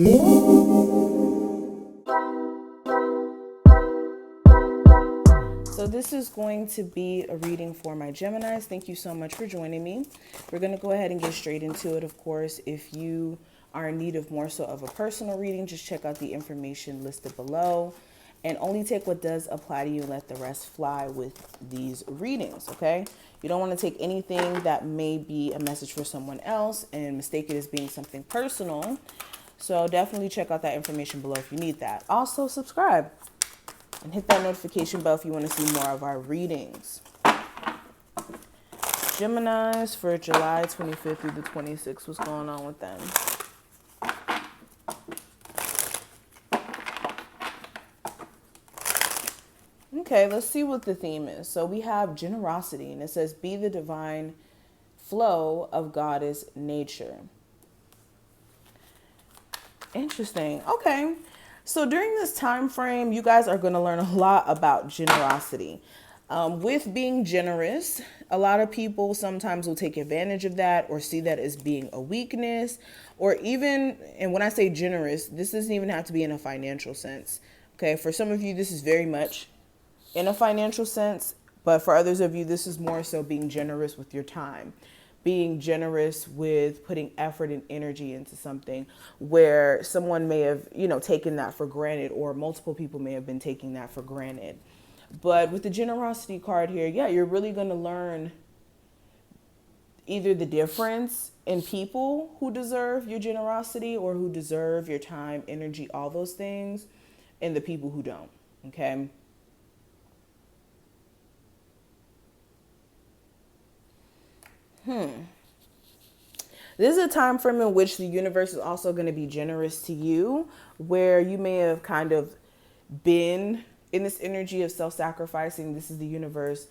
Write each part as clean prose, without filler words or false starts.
So this is going to be a reading for my Geminis. Thank you so much for joining me. We're going to go ahead and get straight into it. Of course, if you are in need of more so of a personal reading, just check out the information listed below and only take what does apply to you and let the rest fly with these readings, okay? You don't want to take anything that may be a message for someone else and mistake it as being something personal. So definitely check out that information below if you need that. Also, subscribe and hit that notification bell if you want to see more of our readings. Geminis for July 25th through the 26th. What's going on with them? Okay, let's see what the theme is. So we have generosity, and it says, be the divine flow of goddess nature. Interesting. Okay. So during this time frame, you guys are going to learn a lot about generosity. With being generous, a lot of people sometimes will take advantage of that or see that as being a weakness, or even, and when I say generous, this doesn't even have to be in a financial sense. Okay. For some of you, this is very much in a financial sense, but for others of you, this is more so being generous with your time, being generous with putting effort and energy into something where someone may have, taken that for granted, or multiple people may have been taking that for granted. But with the generosity card here, yeah, you're really going to learn either the difference in people who deserve your generosity or who deserve your time, energy, all those things, and the people who don't. Okay. This is a time frame in which the universe is also going to be generous to you, where you may have kind of been in this energy of self-sacrificing. This is the universe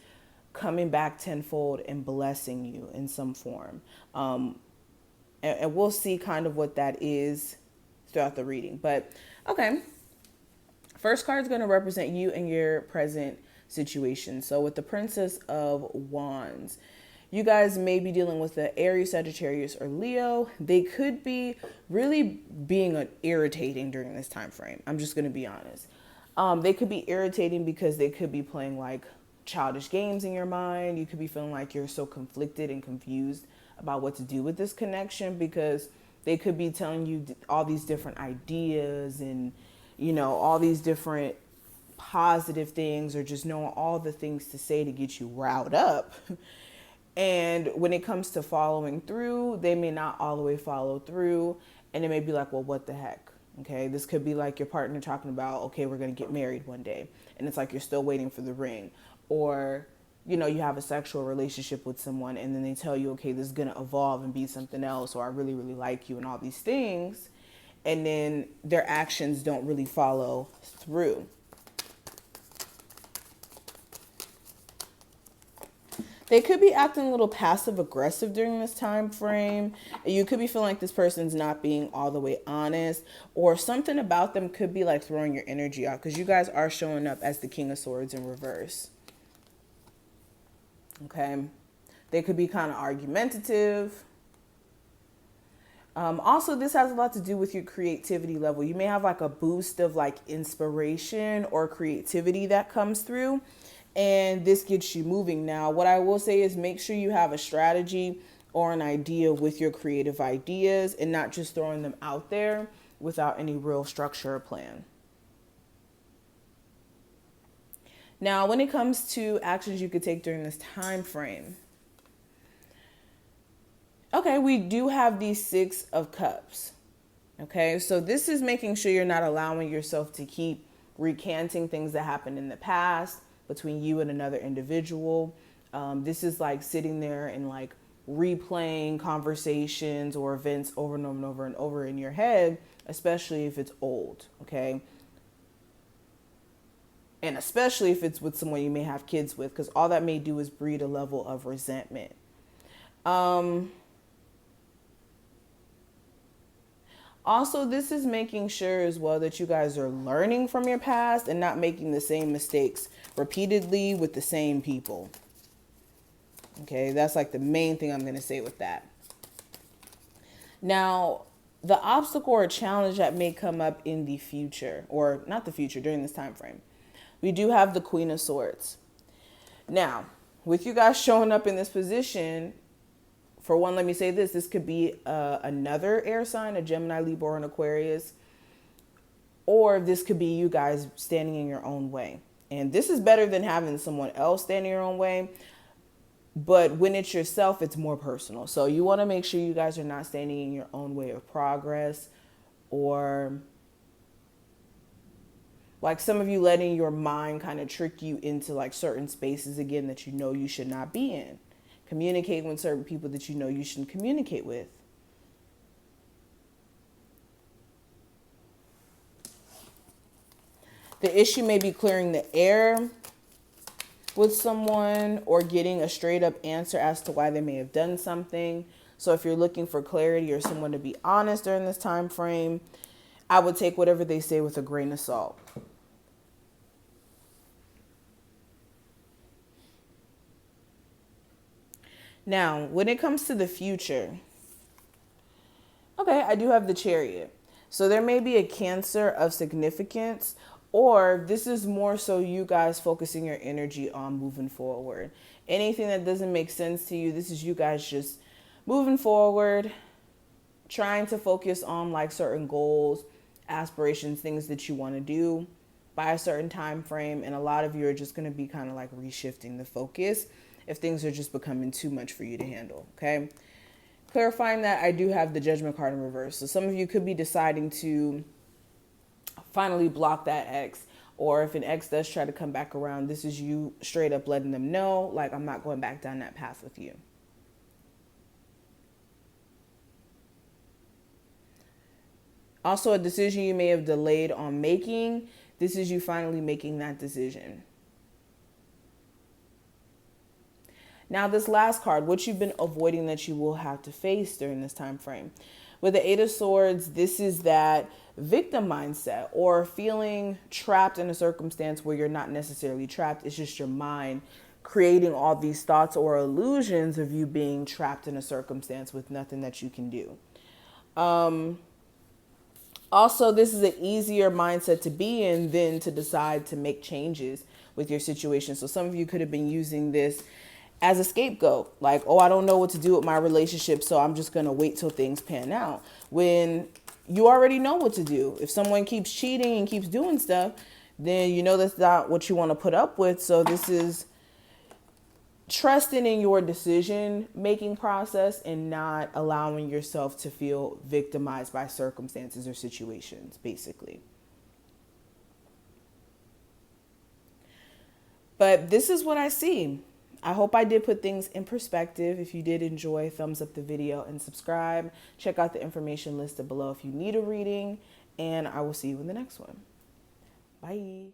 coming back tenfold and blessing you in some form. And we'll see kind of what that is throughout the reading. But okay, first card is going to represent you and your present situation. So with the Princess of Wands, you guys may be dealing with the Aries, Sagittarius, or Leo. They could be really being irritating during this time frame. I'm just going to be honest. They could be irritating because they could be playing like childish games in your mind. You could be feeling like you're so conflicted and confused about what to do with this connection, because they could be telling you all these different ideas and, all these different positive things, or just knowing all the things to say to get you riled up. And when it comes to following through, they may not all the way follow through. And it may be like, well, what the heck? Okay, this could be like your partner talking about, okay, we're going to get married one day. And it's like you're still waiting for the ring. Or, you have a sexual relationship with someone and then they tell you, okay, this is going to evolve and be something else. Or I really, really like you and all these things. And then their actions don't really follow through. They could be acting a little passive aggressive during this time frame. You could be feeling like this person's not being all the way honest, or something about them could be like throwing your energy out, because you guys are showing up as the King of Swords in reverse. Okay. They could be kind of argumentative. Also, this has a lot to do with your creativity level. You may have like a boost of like inspiration or creativity that comes through, and this gets you moving. Now, what I will say is make sure you have a strategy or an idea with your creative ideas and not just throwing them out there without any real structure or plan. Now, when it comes to actions you could take during this time frame, okay, we do have these 6 of Cups. Okay, so this is making sure you're not allowing yourself to keep recanting things that happened in the past between you and another individual. This is like sitting there and like replaying conversations or events over and over and over and over in your head, especially if it's old, okay? And especially if it's with someone you may have kids with, because all that may do is breed a level of resentment. Also, this is making sure as well that you guys are learning from your past and not making the same mistakes repeatedly with the same people. Okay, that's like the main thing I'm going to say with that. Now, the obstacle or challenge that may come up in the future, or not the future, during this time frame. We do have the Queen of Swords. Now, with you guys showing up in this position, for one, let me say this. This could be another air sign, a Gemini, Libra, or an Aquarius. Or this could be you guys standing in your own way. And this is better than having someone else stand in your own way. But when it's yourself, it's more personal. So you want to make sure you guys are not standing in your own way of progress, or like some of you letting your mind kind of trick you into like certain spaces again that you know you should not be in. Communicating with certain people that you know you shouldn't communicate with. The issue may be clearing the air with someone, or getting a straight up answer as to why they may have done something. So if you're looking for clarity or someone to be honest during this time frame, I would take whatever they say with a grain of salt. Now, when it comes to the future, okay, I do have the Chariot. So there may be a Cancer of significance, or this is more so you guys focusing your energy on moving forward. Anything that doesn't make sense to you, this is you guys just moving forward, trying to focus on like certain goals, aspirations, things that you want to do by a certain time frame. And a lot of you are just going to be kind of like reshifting the focus if things are just becoming too much for you to handle. Okay. Clarifying that, I do have the Judgment card in reverse. So some of you could be deciding to finally block that ex, or if an ex does try to come back around, this is you straight up letting them know, like, I'm not going back down that path with you. Also, a decision you may have delayed on making, this is you finally making that decision. Now, this last card, what you've been avoiding that you will have to face during this time frame. With the Eight of Swords, this is that victim mindset, or feeling trapped in a circumstance where you're not necessarily trapped. It's just your mind creating all these thoughts or illusions of you being trapped in a circumstance with nothing that you can do. Also, this is an easier mindset to be in than to decide to make changes with your situation. So some of you could have been using this as a scapegoat, like, oh, I don't know what to do with my relationship, so I'm just going to wait till things pan out. When you already know what to do. If someone keeps cheating and keeps doing stuff, then you know that's not what you want to put up with. So this is trusting in your decision-making process and not allowing yourself to feel victimized by circumstances or situations, basically. But this is what I see. I hope I did put things in perspective. If you did enjoy, thumbs up the video and subscribe. Check out the information listed below if you need a reading, and I will see you in the next one. Bye.